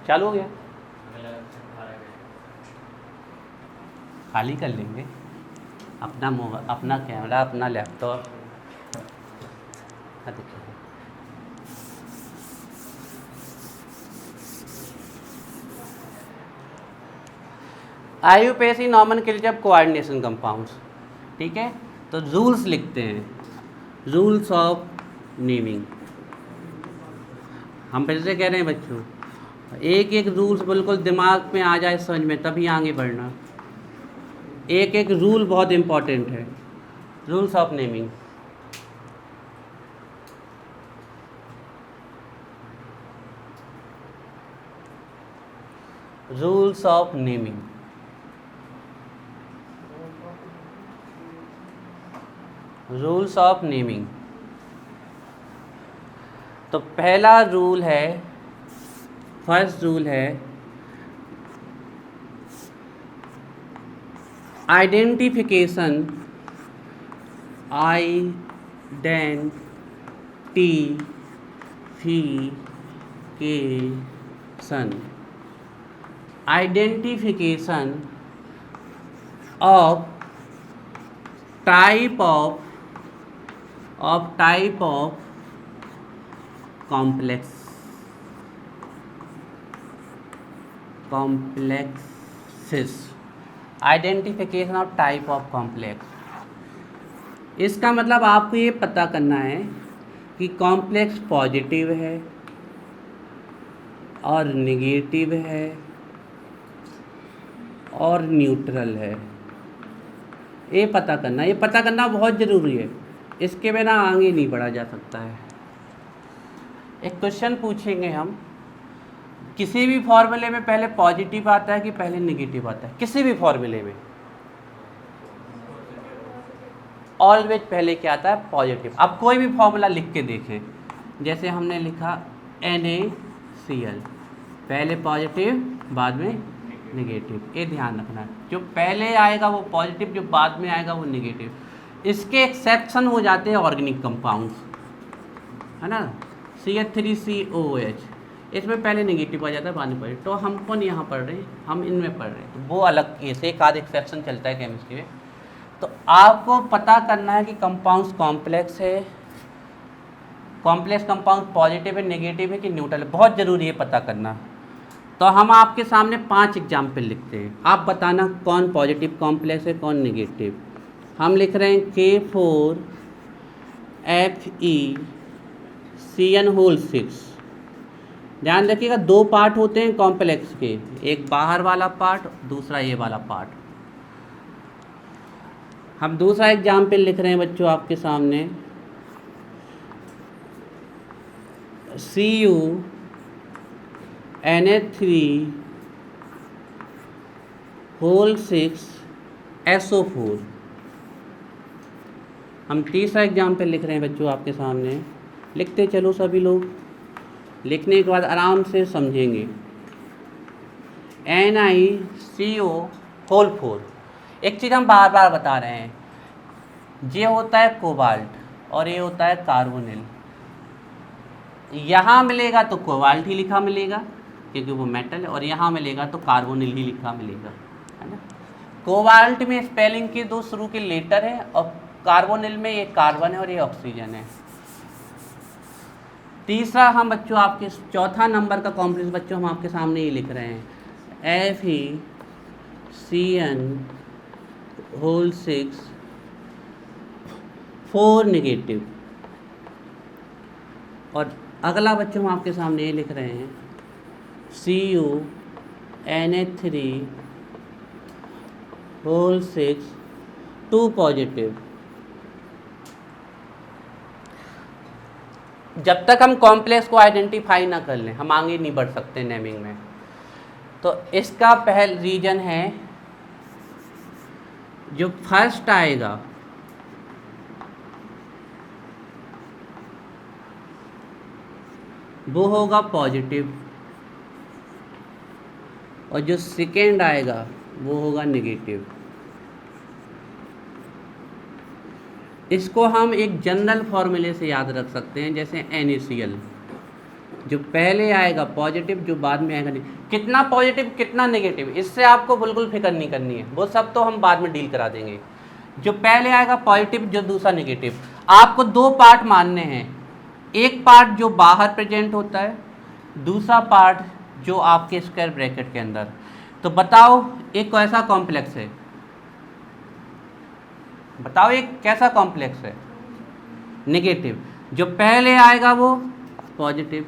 चालू हो गया, खाली कर लेंगे अपना मोबाइल, अपना कैमरा, अपना लैपटॉप। देखिए IUPAC नॉमेनक्लेचर कोऑर्डिनेशन कंपाउंड्स, ठीक है। तो रूल्स लिखते हैं, रूल्स ऑफ नेमिंग। हम फिर से कह रहे हैं बच्चों, एक एक रूल्स बिल्कुल दिमाग में आ जाए समझ में, तभी आगे बढ़ना। एक एक रूल बहुत इम्पॉर्टेंट है। Rules of naming, rules of naming. Rules of naming, तो पहला रूल है, फर्स्ट रूल है identification, identification, identification of type of complexes, identification of type of complex. इसका मतलब आपको ये पता करना है कि कॉम्प्लेक्स पॉजिटिव है और नेगेटिव है और न्यूट्रल है। ये पता करना, ये पता करना बहुत ज़रूरी है, इसके बिना आगे नहीं बढ़ा जा सकता है। एक क्वेश्चन पूछेंगे हम, किसी भी फॉर्मूले में पहले पॉजिटिव आता है कि पहले नेगेटिव आता है? किसी भी फॉर्मूले में ऑलवेज पहले क्या आता है? पॉजिटिव। अब कोई भी फॉर्मूला लिख के देखें, जैसे हमने लिखा NaCl, पहले पॉजिटिव बाद में नेगेटिव, ये ध्यान रखना है। जो पहले आएगा वो पॉजिटिव, जो बाद में आएगा वो नेगेटिव। इसके एक्सेप्शन हो जाते हैं ऑर्गेनिक कंपाउंड्स, है ना, CH3COOH, इसमें पहले नेगेटिव आ जाता है बाद में पॉजिटिव। तो हम कौन यहाँ पढ़ रहे हैं? हम इनमें पढ़ रहे हैं, तो वो अलग केस है, एक आध एक्सेप्शन चलता है केमिस्ट्री में। तो आपको पता करना है कि कंपाउंड्स कॉम्प्लेक्स है, कॉम्प्लेक्स कंपाउंड पॉजिटिव है, नेगेटिव है कि न्यूट्रल है, बहुत ज़रूरी है पता करना। तो हम आपके सामने 5 एग्जाम्पल लिखते हैं, आप बताना कौन पॉजिटिव कॉम्प्लेक्स है कौन नेगेटिव। हम लिख रहे हैं K4FeCN6। ध्यान रखिएगा, 2 पार्ट होते हैं कॉम्प्लेक्स के, एक बाहर वाला पार्ट, दूसरा ये वाला पार्ट। हम दूसरा एग्जाम्पल लिख रहे हैं बच्चों आपके सामने, CuNH3(6)SO4। हम तीसरा एग्जाम्पल लिख रहे हैं बच्चों आपके सामने, लिखते चलो सभी लोग, लिखने के बाद आराम से समझेंगे। NiCO4। एक चीज़ हम बार बार बता रहे हैं, ये होता है कोबाल्ट और ये होता है कार्बोनिल। यहाँ मिलेगा तो कोबाल्ट ही लिखा मिलेगा क्योंकि वो मेटल है, और यहाँ मिलेगा तो कार्बोनिल ही लिखा मिलेगा, है ना। कोबाल्ट में स्पेलिंग के 2 शुरू के लेटर है और कार्बोनिल में ये कार्बन है और ये ऑक्सीजन है। तीसरा हम बच्चों आपके चौथा नंबर का कॉम्प्लेक्स बच्चों हम आपके सामने ये लिख रहे हैं, FeCN6(4) नेगेटिव। और अगला बच्चों हम आपके सामने ये लिख रहे हैं, CuNH3(6)2 पॉजिटिव। जब तक हम कॉम्प्लेक्स को आइडेंटिफाई ना कर लें हम आगे नहीं बढ़ सकते नेमिंग में। तो इसका पहला रीजन है, जो फर्स्ट आएगा वो होगा पॉजिटिव और जो सेकेंड आएगा वो होगा नेगेटिव। इसको हम एक जनरल फॉर्मूले से याद रख सकते हैं, जैसे NaCl। जो पहले आएगा पॉजिटिव, जो बाद में आएगा नहीं। कितना पॉजिटिव कितना नेगेटिव, इससे आपको बिल्कुल फिक्र नहीं करनी है, वो सब तो हम बाद में डील करा देंगे। जो पहले आएगा पॉजिटिव, जो दूसरा नेगेटिव। आपको दो पार्ट मानने हैं, एक पार्ट जो बाहर प्रेजेंट होता है, दूसरा पार्ट जो आपके स्क्वायर ब्रैकेट के अंदर। तो बताओ एक कैसा कॉम्प्लेक्स है, बताओ एक कैसा कॉम्प्लेक्स है, नेगेटिव। जो पहले आएगा वो पॉजिटिव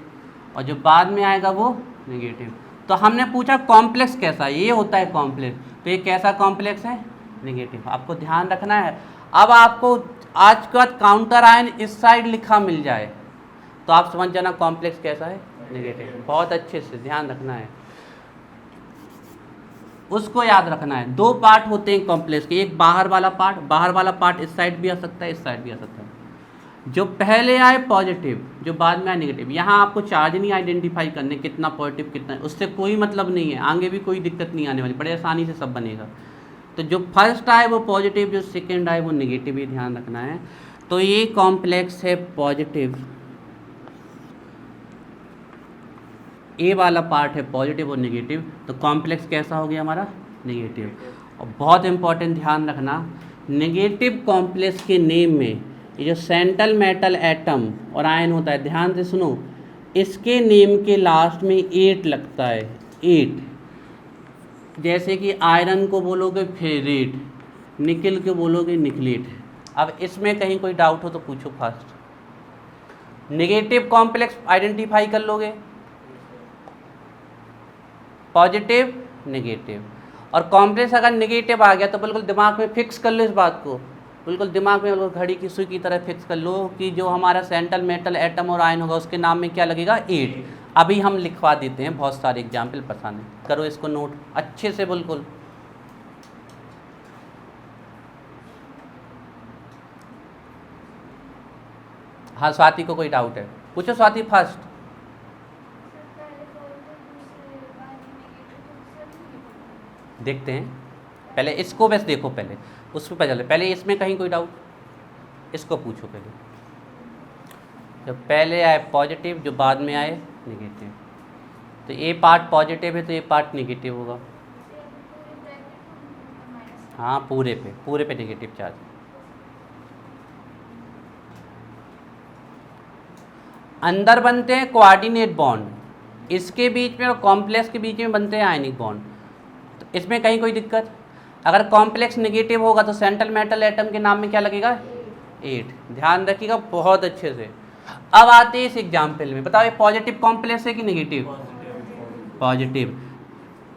और जो बाद में आएगा वो नेगेटिव। तो हमने पूछा कॉम्प्लेक्स कैसा है, ये होता है कॉम्प्लेक्स। तो ये कैसा कॉम्प्लेक्स है, नेगेटिव। आपको ध्यान रखना है। अब आपको आज के बाद काउंटर आयन इस साइड लिखा मिल जाए तो आप समझ जाना कॉम्प्लेक्स कैसा है, नेगेटिव। बहुत अच्छे से ध्यान रखना है, उसको याद रखना है। दो पार्ट होते हैं कॉम्प्लेक्स के, एक बाहर वाला पार्ट इस साइड भी आ सकता है, इस साइड भी आ सकता है। जो पहले आए पॉजिटिव, जो बाद में आए नेगेटिव। यहाँ आपको चार्ज नहीं आइडेंटिफाई करने कितना पॉजिटिव कितना, उससे कोई मतलब नहीं है, आगे भी कोई दिक्कत नहीं आने वाली, बड़े आसानी से सब बनेगा। तो जो फर्स्ट आए वो पॉजिटिव, जो सेकेंड आए वो नेगेटिव, ही ध्यान रखना है। तो ये कॉम्प्लेक्स है पॉजिटिव, ए वाला पार्ट है पॉजिटिव और नेगेटिव, तो कॉम्प्लेक्स कैसा हो गया हमारा, नेगेटिव। और बहुत इंपॉर्टेंट ध्यान रखना, नेगेटिव कॉम्प्लेक्स के नेम में ये जो सेंट्रल मेटल एटम और आयन होता है, ध्यान से सुनो, इसके नेम के लास्ट में 8 लगता है, 8। जैसे कि आयरन को बोलोगे फेरेट, निकल को बोलोगे निकलेट। अब इसमें कहीं कोई डाउट हो तो पूछो फास्ट। नेगेटिव कॉम्प्लेक्स आइडेंटिफाई कर लोगे, पॉजिटिव नेगेटिव। और कॉम्प्लेक्स अगर नेगेटिव आ गया तो बिल्कुल दिमाग में फिक्स कर लो इस बात को, बिल्कुल दिमाग में बिल्कुल घड़ी की सुई की तरह फिक्स कर लो कि जो हमारा सेंट्रल मेटल एटम और आयन होगा उसके नाम में क्या लगेगा, 8। अभी हम लिखवा देते हैं, बहुत सारे एग्जाम्पल पसंद है, करो इसको नोट अच्छे से बिल्कुल। हाँ स्वाति को कोई डाउट है, पूछो स्वाति फर्स्ट। देखते हैं पहले इसको, बस देखो पहले उसमें पता चले, पहले इसमें कहीं कोई डाउट, इसको पूछो पहले। जब पहले आए पॉजिटिव, जो बाद में आए नेगेटिव, तो ये पार्ट पॉजिटिव है तो ये पार्ट नेगेटिव होगा। हाँ पूरे पे नेगेटिव चार्ज। अंदर बनते हैं कोऑर्डिनेट बॉन्ड, इसके बीच में और कॉम्प्लेक्स के बीच में बनते हैं आयनिक बॉन्ड। तो इसमें कहीं कोई दिक्कत, अगर कॉम्प्लेक्स नेगेटिव होगा तो सेंट्रल मेटल एटम के नाम में क्या लगेगा, 8। ध्यान रखिएगा बहुत अच्छे से। अब आते हैं इस एग्जाम्पल में, बताओ ये पॉजिटिव कॉम्प्लेक्स है कि नेगेटिव, पॉजिटिव।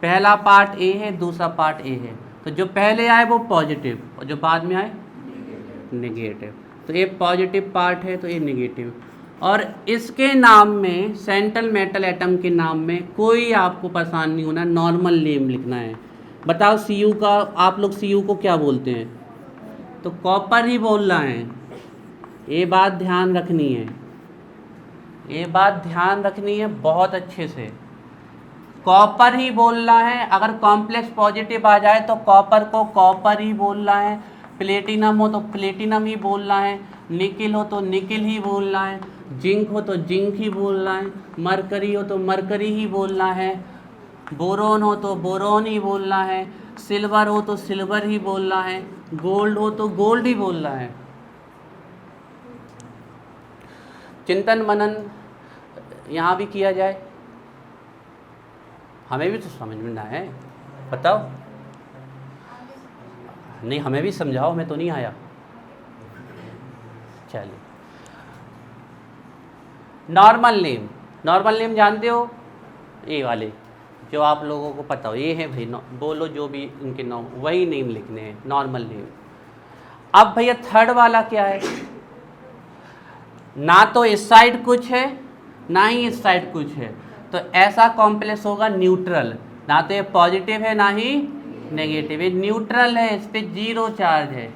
पहला पार्ट ए है, दूसरा पार्ट ए है, तो जो पहले आए वो पॉजिटिव और जो बाद में आए नेगेटिव। तो ये पॉजिटिव पार्ट है तो ये नेगेटिव। और इसके नाम में, सेंट्रल मेटल एटम के नाम में कोई आपको परेशान नहीं होना, नॉर्मल नेम लिखना है। बताओ Cu का, आप लोग Cu को क्या बोलते हैं, तो कॉपर ही बोल रहे हैं। ये बात ध्यान रखनी है, ये बात ध्यान रखनी है बहुत अच्छे से, कॉपर ही बोलना है। अगर कॉम्प्लेक्स पॉजिटिव आ जाए तो कॉपर को कॉपर ही बोलना है, प्लेटिनम हो तो प्लेटिनम ही बोलना है, निकिल हो तो निकिल ही बोलना है, जिंक हो तो जिंक ही बोलना है, मरकरी हो तो मरकरी ही बोलना है, बोरोन हो तो बोरोन ही बोलना है, सिल्वर हो तो सिल्वर ही बोलना है, गोल्ड हो तो गोल्ड ही बोलना है। चिंतन मनन यहाँ भी किया जाए, हमें भी तो समझ में ना है, बताओ। नहीं हमें भी समझाओ, हमें तो नहीं आया। चलिए नॉर्मल नेम जानते हो, ये वाले जो आप लोगों को पता हो, ये है भाई, बोलो जो भी इनके नाम, वही नेम लिखने हैं, नॉर्मल नेम। अब भैया थर्ड वाला क्या है, ना तो इस साइड कुछ है ना ही इस साइड कुछ है, तो ऐसा कॉम्प्लेक्स होगा न्यूट्रल। ना तो ये पॉजिटिव है ना ही नेगेटिव, ये न्यूट्रल है, इस पे 0 चार्ज है,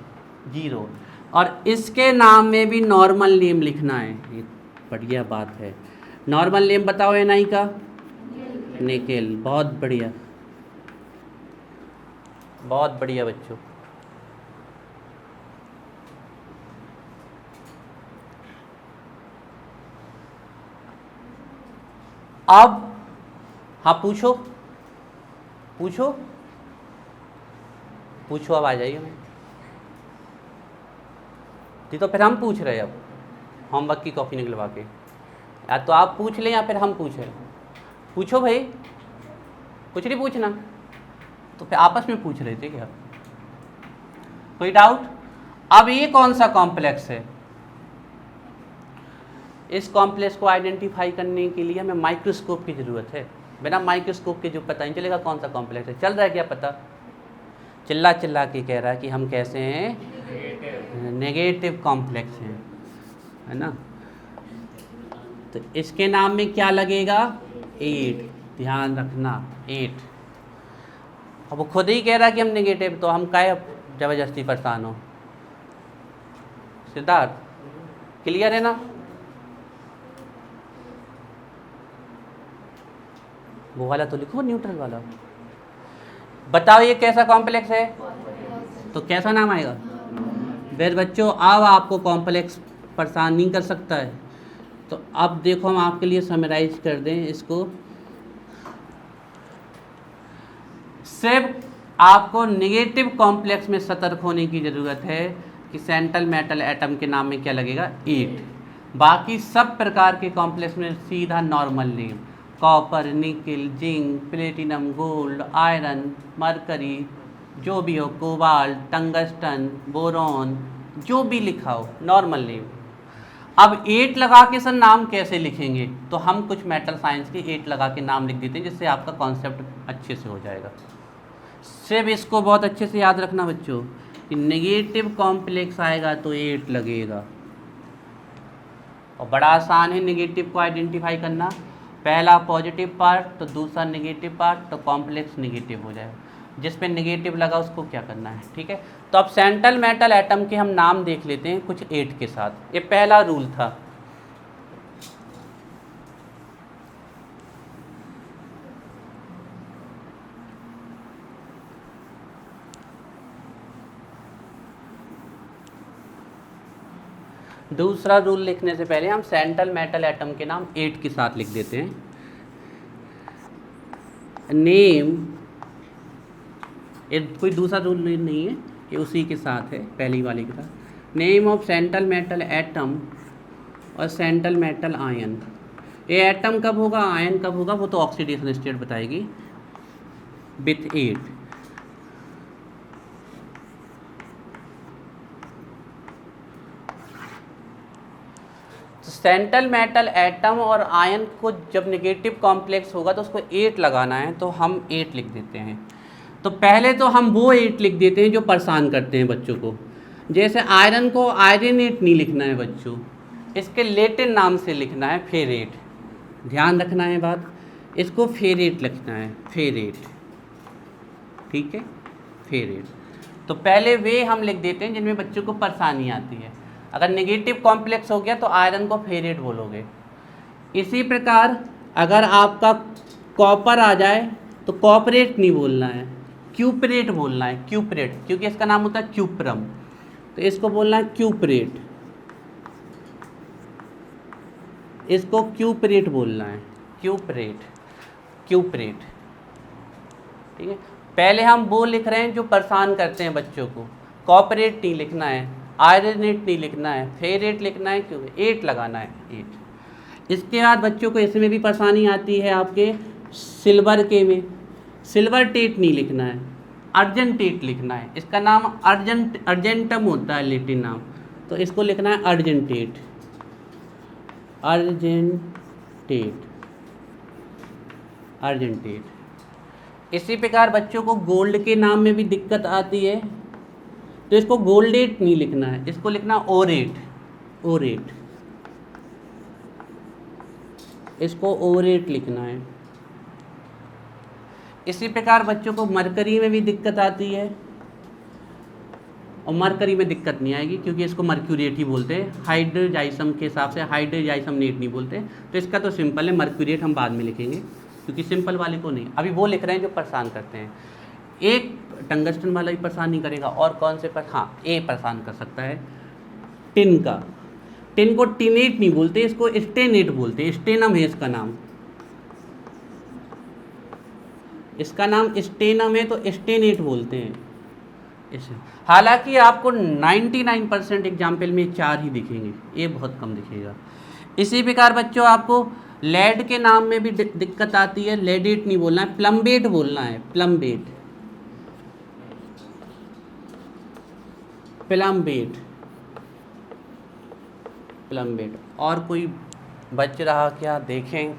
0। और इसके नाम में भी नॉर्मल नेम लिखना है, ये बढ़िया बात है। नॉर्मल नेम बताओ ये नहीं का, निकेल। बहुत बढ़िया, बहुत बढ़िया बच्चों। अब हाँ पूछो पूछो पूछो, अब आ जाइए। मैं तो फिर हम पूछ रहे हैं अब होमवर्क की कॉपी निकलवा के, या तो आप पूछ लें या फिर हम पूछें। पूछो भाई, कुछ नहीं पूछना तो फिर आपस में पूछ रहे थे क्या? कोई डाउट? अब ये कौन सा कॉम्प्लेक्स है? इस कॉम्प्लेक्स को आइडेंटिफाई करने के लिए हमें माइक्रोस्कोप की ज़रूरत है। बिना माइक्रोस्कोप के जो पता नहीं चलेगा कौन सा कॉम्प्लेक्स है। चल रहा है क्या पता? चिल्ला चिल्ला के कह रहा है कि हम कैसे हैं? नेगेटिव कॉम्प्लेक्स हैं, है ना। तो इसके नाम में क्या लगेगा? 8। ध्यान रखना 8। अब वो खुद ही कह रहा है कि हम नेगेटिव, तो हम काहे ज़बरदस्ती परेशान हो? सिद्धार्थ क्लियर है ना? वो वाला तो लिखो, न्यूट्रल वाला। बताओ ये कैसा कॉम्प्लेक्स है? तो कैसा नाम आएगा? फिर बच्चों अब आपको कॉम्प्लेक्स परेशान नहीं कर सकता है। तो अब देखो हम आपके लिए समराइज कर दें इसको। सिर्फ आपको नेगेटिव कॉम्प्लेक्स में सतर्क होने की ज़रूरत है कि सेंट्रल मेटल एटम के नाम में क्या लगेगा? 8। बाकी सब प्रकार के कॉम्प्लेक्स में सीधा नॉर्मल नेम, कॉपर, निकल, zinc, platinum, gold, iron, mercury, जो भी हो, कोबाल्ट, टंगस्टन, बोरॉन, जो भी लिखा हो नॉर्मल नेम। अब 8 लगा के सर नाम कैसे लिखेंगे? तो हम कुछ मेटल साइंस के 8 लगा के नाम लिख देते हैं, जिससे आपका कॉन्सेप्ट अच्छे से हो जाएगा। सिर्फ इसको बहुत अच्छे से याद रखना बच्चों कि नेगेटिव कॉम्प्लेक्स आएगा तो 8 लगेगा। और बड़ा आसान है नेगेटिव को आइडेंटिफाई करना। पहला पॉजिटिव पार्ट तो दूसरा नेगेटिव पार्ट, तो कॉम्प्लेक्स नेगेटिव हो जाएगा। जिस पे नेगेटिव लगा उसको क्या करना है, ठीक है। तो अब सेंट्रल मेटल एटम के हम नाम देख लेते हैं कुछ 8 के साथ। ये पहला रूल था। दूसरा रूल लिखने से पहले हम सेंट्रल मेटल एटम के नाम 8 के साथ लिख देते हैं। नेम, ये कोई दूसरा रूल नहीं है, ये उसी के साथ है, पहली वाले के साथ। Name of central metal atom और सेंट्रल मेटल आयन। ये एटम कब होगा, आयन कब होगा, वो तो ऑक्सीडेशन स्टेट बताएगी। विथ 8। सेंट्रल मेटल एटम और आयन को जब नेगेटिव कॉम्प्लेक्स होगा तो उसको 8 लगाना है, तो हम 8 लिख देते हैं। तो पहले तो हम वो 8 लिख देते हैं जो परेशान करते हैं बच्चों को। जैसे आयरन को आयरनेट नहीं लिखना है बच्चों, इसके लेटिन नाम से लिखना है फेरेट। ध्यान रखना है बात, इसको फेरेट लिखना है, फेरेट, ठीक है, फेरेट। तो पहले वे हम लिख देते हैं जिनमें बच्चों को परेशानी आती है। अगर नेगेटिव कॉम्प्लेक्स हो गया तो आयरन को फेरेट बोलोगे। इसी प्रकार अगर आपका कॉपर आ जाए तो कॉपरेट नहीं बोलना है, क्यूपरेट बोलना है, क्यूपरेट, क्योंकि इसका नाम होता है क्यूप्रम, तो इसको बोलना है क्यूपरेट, इसको क्यूपरेट बोलना है, क्यूपरेट, क्यूपरेट, ठीक है। पहले हम वो लिख रहे हैं जो परेशान करते हैं बच्चों को। कॉपरेट नहीं लिखना है, आयरनेट नहीं लिखना है, फेरेट लिखना है, क्यों 8 लगाना है, 8। इसके बाद बच्चों को इसमें भी परेशानी आती है आपके सिल्वर के में। सिल्वर टेट नहीं लिखना है, अर्जेंटेट लिखना है। इसका नाम अर्जेंटम होता है लेटिन नाम, तो इसको लिखना है अर्जेंटेट, अर्जेंटेट, अर्जेंटेट। इसी प्रकार बच्चों को गोल्ड के नाम में भी दिक्कत आती है, तो इसको गोल्डेट नहीं लिखना है, इसको लिखना ओरेट, ओरेट, इसको ओरेट लिखना है। इसी प्रकार बच्चों को मरकरी में भी दिक्कत आती है, और मरकरी में दिक्कत नहीं आएगी क्योंकि इसको मर्क्यूरेट ही बोलते हैं, हाइड्रोजाइसम के हिसाब से हाइड्रोजाइसम नेट नहीं बोलते। तो इसका तो सिंपल है, मर्क्यूरेट हम बाद में लिखेंगे क्योंकि सिंपल वाले को नहीं, अभी वो लिख रहे हैं जो परेशान करते हैं। एक टंगस्टन वाला भी परेशान नहीं करेगा, और कौन से पर, हाँ ए परेशान कर सकता है, टिन का। टिन को टिनेट नहीं बोलते, इसको स्टेनेट बोलते हैं, स्टेनम है इसका नाम, इसका नाम स्टेनम है तो स्टेनेट बोलते हैं इसे। हालांकि आपको 99% एग्जाम्पल में 4 ही दिखेंगे, ये बहुत कम दिखेगा। इसी प्रकार बच्चों आपको लेड के नाम में भी दिक्कत आती है, लेडेट नहीं बोलना है, प्लम्बेट बोलना है, प्लम्बेट, प्लम्बेट, प्लम्बेट। और कोई बच रहा क्या देखें?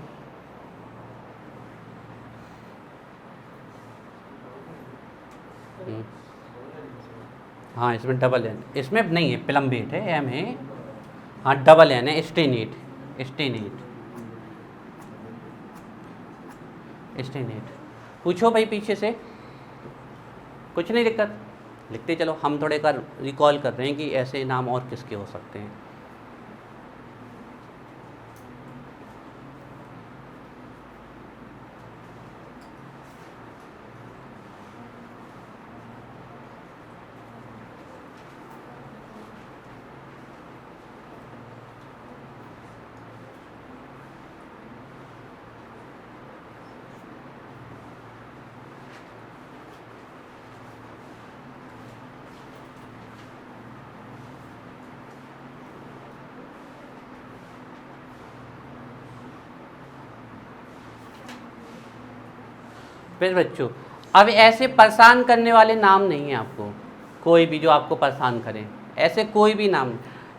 हाँ इसमें डबल एन, इसमें नहीं है, प्लम्बेट है, एम है, हाँ डबल एन है, स्टेनेट, स्टेनेट, स्टेनेट। पूछो भाई पीछे से, कुछ नहीं दिक्कत, लिखते चलो। हम थोड़े का रिकॉल कर रहे हैं कि ऐसे नाम और किसके हो सकते हैं। फिर बच्चों अब ऐसे परेशान करने वाले नाम नहीं है आपको, कोई भी जो आपको परेशान करें, ऐसे कोई भी नाम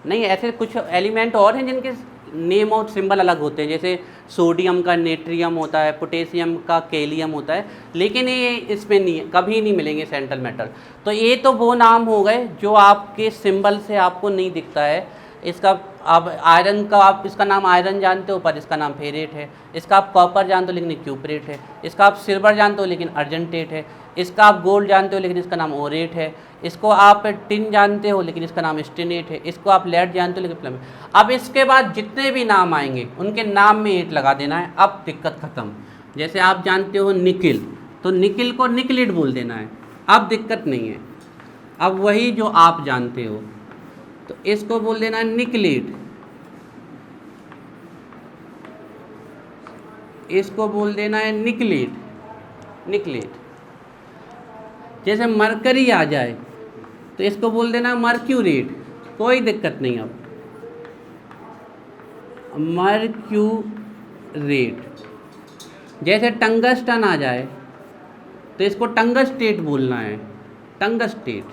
नहीं। ऐसे कुछ एलिमेंट और हैं जिनके नेम और सिंबल अलग होते हैं, जैसे सोडियम का नेट्रियम होता है, पोटेशियम का कैलियम होता है, लेकिन ये इसमें नहीं है, कभी नहीं मिलेंगे सेंट्रल मेटल। तो ये तो वो नाम हो गए जो आपके सिंबल से आपको नहीं दिखता है। इसका आप आयरन का, आप इसका नाम आयरन जानते हो पर इसका नाम फेरेट है। इसका आप कॉपर जानते हो लेकिन क्यूपरेट है। इसका आप सिल्वर जानते हो लेकिन अर्जेंटेट है। इसका आप गोल्ड जानते हो लेकिन इसका नाम ओरेट है। इसको आप टिन जानते हो लेकिन इसका नाम स्टेनेट है। इसको आप लेड जानते हो लेकिन प्लम। अब इसके बाद जितने भी नाम आएंगे उनके नाम में एट लगा देना है, अब दिक्कत ख़त्म। जैसे आप जानते हो निकिल, तो निकिल को निकलिड बोल देना है, अब दिक्कत नहीं है। अब वही जो आप जानते हो तो इसको बोल देना है निकलिड, इसको बोल देना है निकलिड, निकलिड। जैसे मरकरी आ जाए तो इसको बोल देना मर्क्यूरेट, कोई दिक्कत नहीं। अब मर्क्यूरेट। जैसे टंगस्टन आ जाए तो इसको टंगस्टेट बोलना है, टंगस्टेट।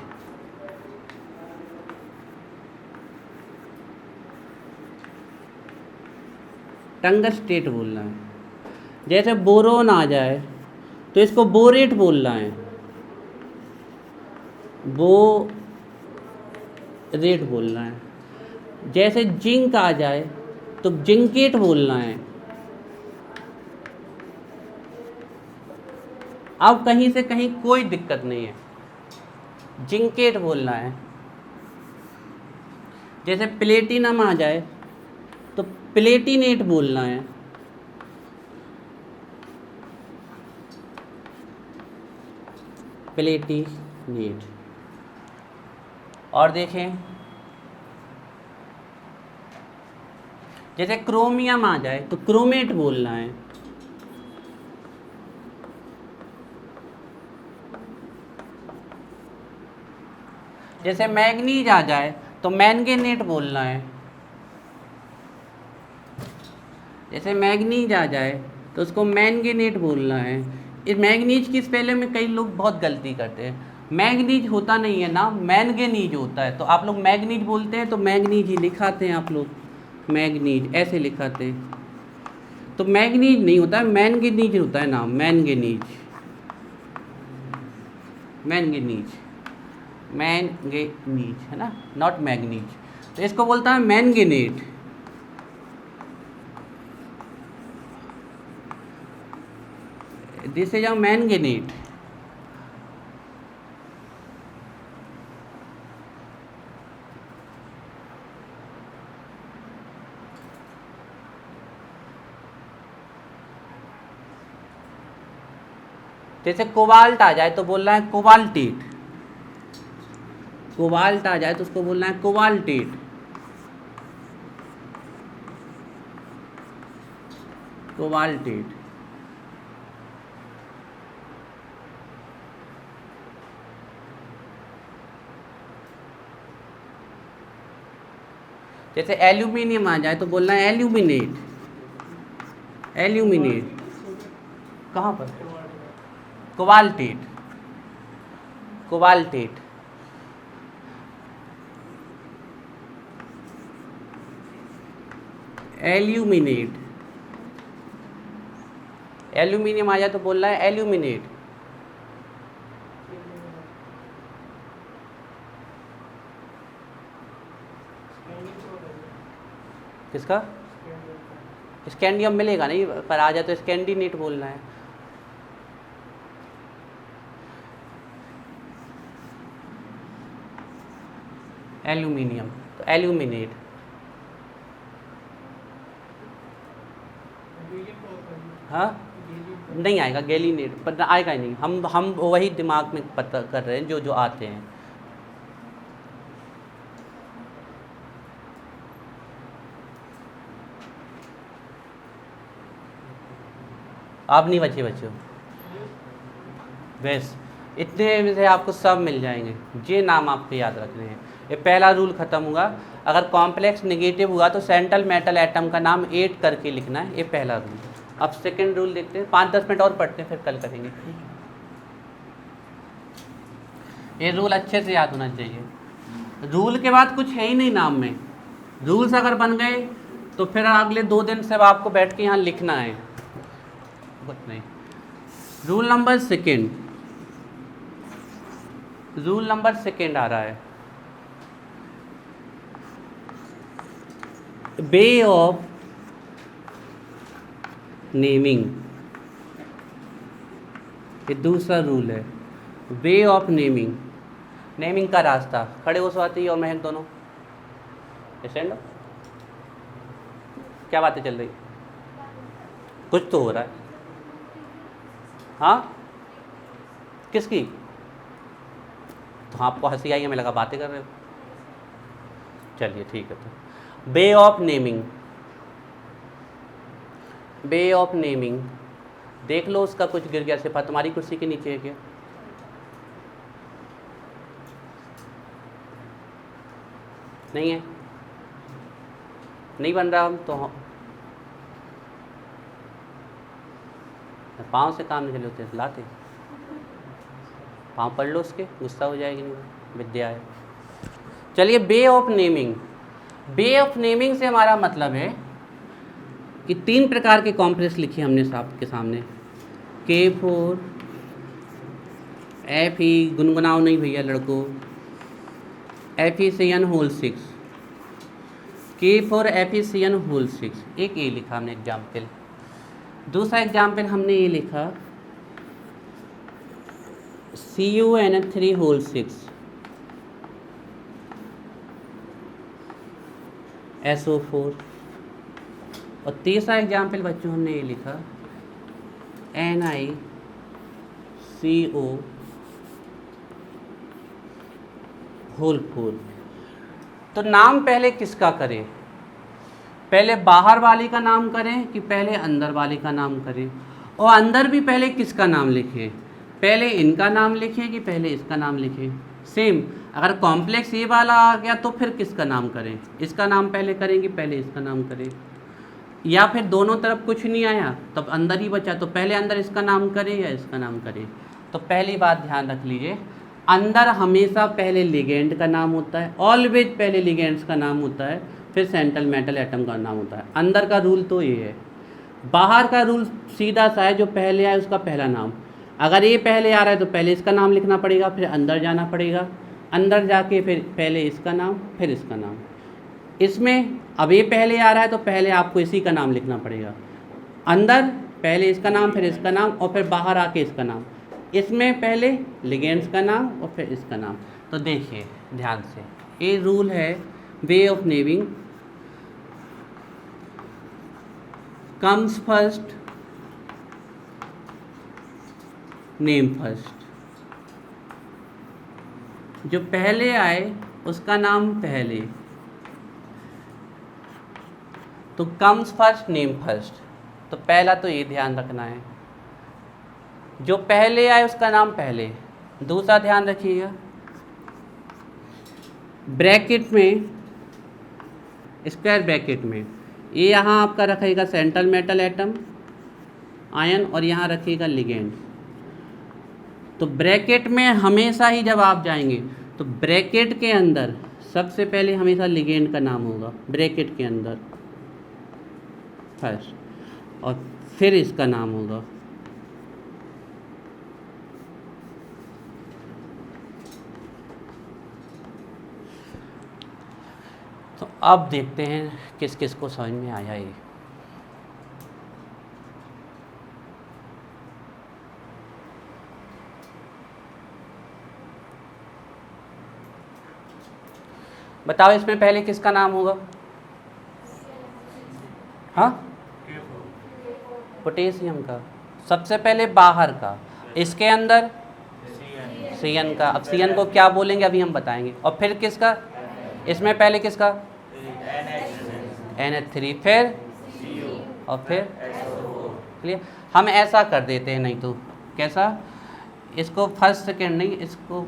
टंगस्टेट बोलना है। जैसे बोरोन आ जाए तो इसको बोरेट बोलना है, बोरेट बोलना है। जैसे जिंक आ जाए तो जिंकेट बोलना है। अब कहीं से कहीं कोई दिक्कत नहीं है, जिंकेट बोलना है। जैसे प्लेटिनम आ जाए तो प्लेटिनेट बोलना है। प्लेटिनेट। और देखें जैसे क्रोमियम आ जाए तो क्रोमेट बोलना है। जैसे मैग्नीज आ जाए तो मैंगेनेट बोलना है। जैसे मैग्नीज आ जाए तो उसको मैंगेनेट बोलना है। इस मैग्नीज की स्पेलिंग में कई लोग बहुत गलती करते हैं, मैग्नीज होता नहीं है ना, मैंगनीज होता है। तो आप लोग मैग्नीज बोलते हैं तो मैग्नीज ही लिखाते हैं आप लोग, मैग्नीज ऐसे लिखाते हैं। तो मैग्नीज नहीं होता है, मैंगनीज होता है नाम, मैंगनीज, मैंगनीज, मैंगनीज है ना, नॉट मैग्नीज। तो इसको बोलता है मैंगेनेट। This is a मैंगेनेट। जैसे कोबाल्ट आ जाए तो बोलना है कोबाल्टेट, कोबाल्ट आ जाए तो उसको बोलना है कोबाल्टेट, कोबाल्टेट। जैसे एल्यूमिनियम आ जाए तो बोलना है एल्यूमिनेट, एल्यूमिनेट। कहाँ पर? Cobaltate, cobaltate. एल्यूमिनेट, एल्यूमिनियम आ जाए तो बोलना है एल्यूमिनेट। किसका? स्कैंडियम मिलेगा नहीं, पर आ जाए तो स्कैंडिनेट बोलना है। एल्यूमिनियम तो एल्यूमिनेट। हाँ नहीं आएगा, गैलीनेट पर आएगा ही नहीं। हम वही दिमाग में पता कर रहे हैं जो जो आते हैं। आप नहीं बचे बच्चों, बस इतने में से आपको सब मिल जाएंगे। ये नाम आपको याद रखने हैं। ये पहला रूल ख़त्म हुआ। अगर कॉम्प्लेक्स नेगेटिव हुआ तो सेंट्रल मेटल एटम का नाम 8 करके लिखना है, ये पहला रूल। अब सेकंड रूल देखते हैं, 5-10 मिनट और पढ़ते हैं फिर कल करेंगे। ये रूल अच्छे से याद होना चाहिए। रूल के बाद कुछ है ही नहीं नाम में। रूल्स अगर बन गए तो फिर अगले 2 दिन से आपको बैठ के यहाँ लिखना है, कुछ नहीं। Rule number second, rule number second आ रहा है, वे ऑफ नेमिंग। ये दूसरा रूल है, वे ऑफ नेमिंग। नेमिंग का रास्ता। खड़े हो स्वाति और महक दोनों स्टैंड। क्या बातें चल रही? कुछ तो हो रहा है। हाँ किसकी? तो आपको हंसी आई, हमें लगा बातें कर रहे हो। चलिए ठीक है। तो way of naming, way of naming देख लो। उसका कुछ गिर गया सिपा, तुम्हारी कुर्सी के नीचे है क्या? नहीं है, नहीं बन रहा। हम तो पाँव से काम नहीं चले होते, लाते पाँव पढ़ लो उसके, गुस्सा हो जाएगी। नहीं विद्या है। चलिए way of naming. Way of naming से हमारा मतलब है कि 3 प्रकार के कॉम्प्लेक्स लिखे हमने आपके सामने। K4 Fe, गुनगुनाओ नहीं भैया लड़कों, FeCN whole 6, K4 FeCN whole 6। एक ये लिखा हमने एग्जाम्पल। दूसरा एग्जाम्पल हमने ये लिखा CuNH3 होल 6 SO4। और तीसरा एग्जाम्पल बच्चों हमने ये लिखा NiCO होल 4। तो नाम पहले किसका करें? पहले बाहर वाली का नाम करें कि पहले अंदर वाली का नाम करें? और अंदर भी पहले किसका नाम लिखें? पहले इनका नाम लिखें कि पहले इसका नाम लिखें? सेम, अगर कॉम्प्लेक्स ये वाला आ गया तो फिर किसका नाम करें? इसका नाम पहले करें कि पहले इसका नाम करें? या फिर दोनों तरफ कुछ नहीं आया तब अंदर ही बचा तो पहले अंदर इसका नाम करें या इसका नाम करें? तो पहली बात ध्यान रख लीजिए, अंदर हमेशा पहले लिगेंड का नाम होता है, ऑलवेज पहले लिगेंड्स का नाम होता है, फिर सेंट्रल मेटल एटम का नाम होता है। अंदर का रूल तो ये है। बाहर का रूल सीधा सा है, जो पहले आए उसका पहला नाम। अगर ये पहले आ रहा है तो पहले इसका नाम लिखना पड़ेगा, फिर अंदर जाना पड़ेगा, अंदर जाके फिर पहले इसका नाम फिर इसका नाम। इसमें अब ये पहले आ रहा है तो पहले आपको इसी का नाम लिखना पड़ेगा। अंदर पहले इसका नाम फिर इसका नाम और फिर बाहर आके इसका नाम। इसमें पहले लिगेंड्स का नाम और फिर इसका नाम। तो देखिए ध्यान से, ये रूल है way of naming. Comes first, name first. जो पहले आए उसका नाम पहले, तो कम्स फर्स्ट नेम फर्स्ट। तो पहला तो ये ध्यान रखना है, जो पहले आए उसका नाम पहले। दूसरा ध्यान रखिएगा, ब्रैकेट में स्क्वायर ब्रैकेट में, ये यहाँ आपका रखेगा सेंट्रल मेटल एटम आयन और यहाँ रखिएगा लिगेंड। तो ब्रैकेट में हमेशा ही जब आप जाएंगे तो ब्रैकेट के अंदर सबसे पहले हमेशा लिगेंड का नाम होगा, ब्रैकेट के अंदर फर्स्ट, और फिर इसका नाम होगा। तो अब देखते हैं किस किस को समझ में आया ये। बताओ इसमें पहले किसका नाम होगा? हाँ, पोटेशियम का सबसे पहले बाहर का, इसके अंदर सीएन का। अब सीएन को क्या बोलेंगे अभी हम बताएंगे। और फिर किसका? इसमें पहले किसका? NH3, फिर और फिर क्लियर। हम ऐसा कर देते हैं, नहीं तो कैसा, इसको फर्स्ट सेकेंड नहीं, इसको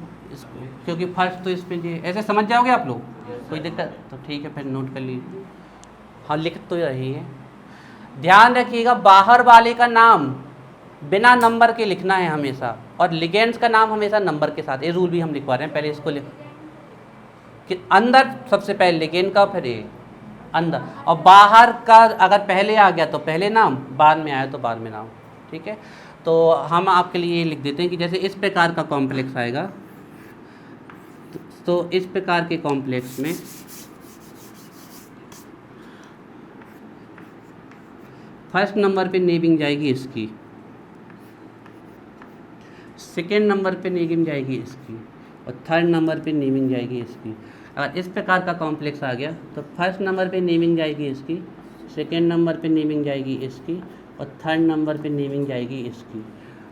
क्योंकि फर्स्ट तो इसमें ये ऐसे समझ जाओगे आप लोग, कोई दिक्कत तो ठीक है, फिर नोट कर लीजिए। हाँ लिख तो रही है, ध्यान रखिएगा बाहर वाले का नाम बिना नंबर के लिखना है हमेशा, और लिगेंड्स का नाम हमेशा नंबर के साथ। ये रूल भी हम लिखवा रहे हैं, पहले इसको लिख कि अंदर सबसे पहले लिगेंड का, फिर ये अंदर, और बाहर का अगर पहले आ गया तो पहले नाम, बाद में आया तो बाद में नाम। ठीक है, तो हम आपके लिए ये लिख देते हैं कि जैसे इस प्रकार का कॉम्प्लेक्स आएगा, तो इस प्रकार के कॉम्प्लेक्स में फर्स्ट नंबर पे नेमिंग जाएगी इसकी, सेकेंड नंबर पे नेमिंग जाएगी इसकी, और थर्ड नंबर पे नेमिंग जाएगी इसकी। अगर इस प्रकार का कॉम्प्लेक्स आ गया तो फर्स्ट नंबर पे नेमिंग जाएगी इसकी, सेकेंड नंबर पे नेमिंग जाएगी इसकी, और थर्ड नंबर पे नेमिंग जाएगी इसकी।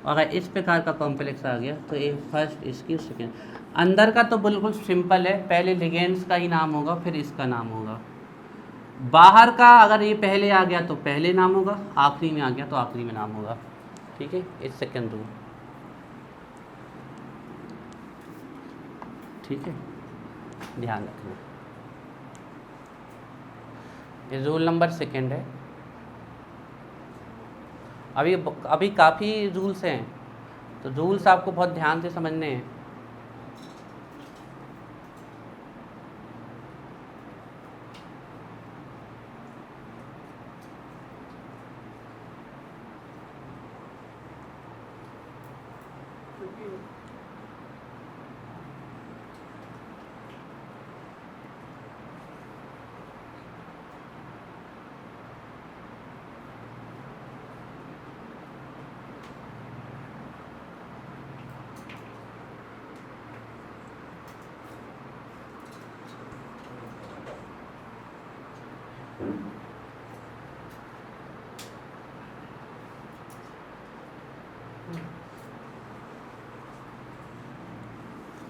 अगर इस प्रकार का कॉम्प्लेक्स आ गया तो ये फर्स्ट इसकी, सेकेंड। अंदर का तो बिल्कुल सिंपल है, पहले लिगेंड्स का ही नाम होगा, फिर इसका नाम होगा। बाहर का अगर ये पहले आ गया तो पहले नाम होगा, आखिरी में आ गया तो आखिरी में नाम होगा। ठीक है, इस सेकेंड रूल। ठीक है, ध्यान रखना। ये रूल नंबर सेकेंड है। अभी काफ़ी रूल्स हैं, तो रूल्स आपको बहुत ध्यान से समझने हैं।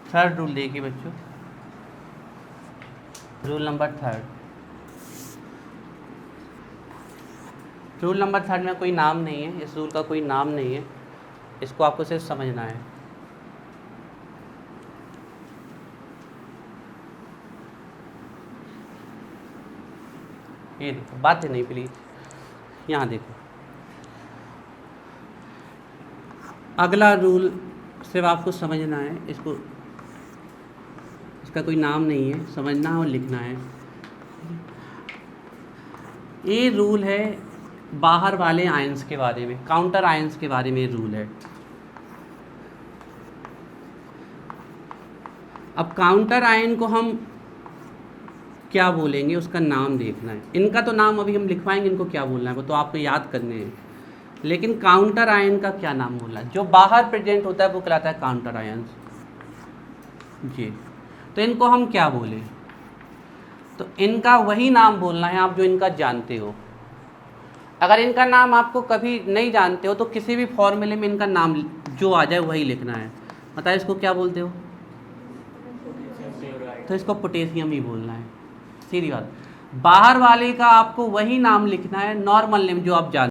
थर्ड रूल देखिए बच्चों, rule number third. Rule number third में कोई नाम नहीं है, इस रूल का कोई नाम नहीं है, इसको आपको सिर्फ समझना है। ये देखो, बातें नहीं प्लीज, यहाँ देखो। अगला रूल सिर्फ आपको समझना है, इसको, इसका कोई नाम नहीं है, समझना है और लिखना है। ये रूल है बाहर वाले आयंस के बारे में, काउंटर आयंस के बारे में रूल है। अब काउंटर आयन को हम क्या बोलेंगे, उसका नाम देखना है। इनका तो नाम अभी हम लिखवाएंगे, इनको क्या बोलना है वो तो आपको याद करने हैं, लेकिन काउंटर आयन का क्या नाम बोलना है। जो बाहर प्रेजेंट होता है वो कहलाता है काउंटर आयंस जी। तो इनको हम क्या बोलें, तो इनका वही नाम बोलना है आप जो इनका जानते हो। अगर इनका नाम आपको कभी नहीं जानते हो तो किसी भी फॉर्मूले में इनका नाम जो आ जाए वही लिखना है। बताए इसको क्या बोलते हो, तो इसको पोटेशियम ही बोलना है, सीधी बात। बाहर वाले का आपको वही नाम लिखना है, नॉर्मल नेम जो आप जानते हो।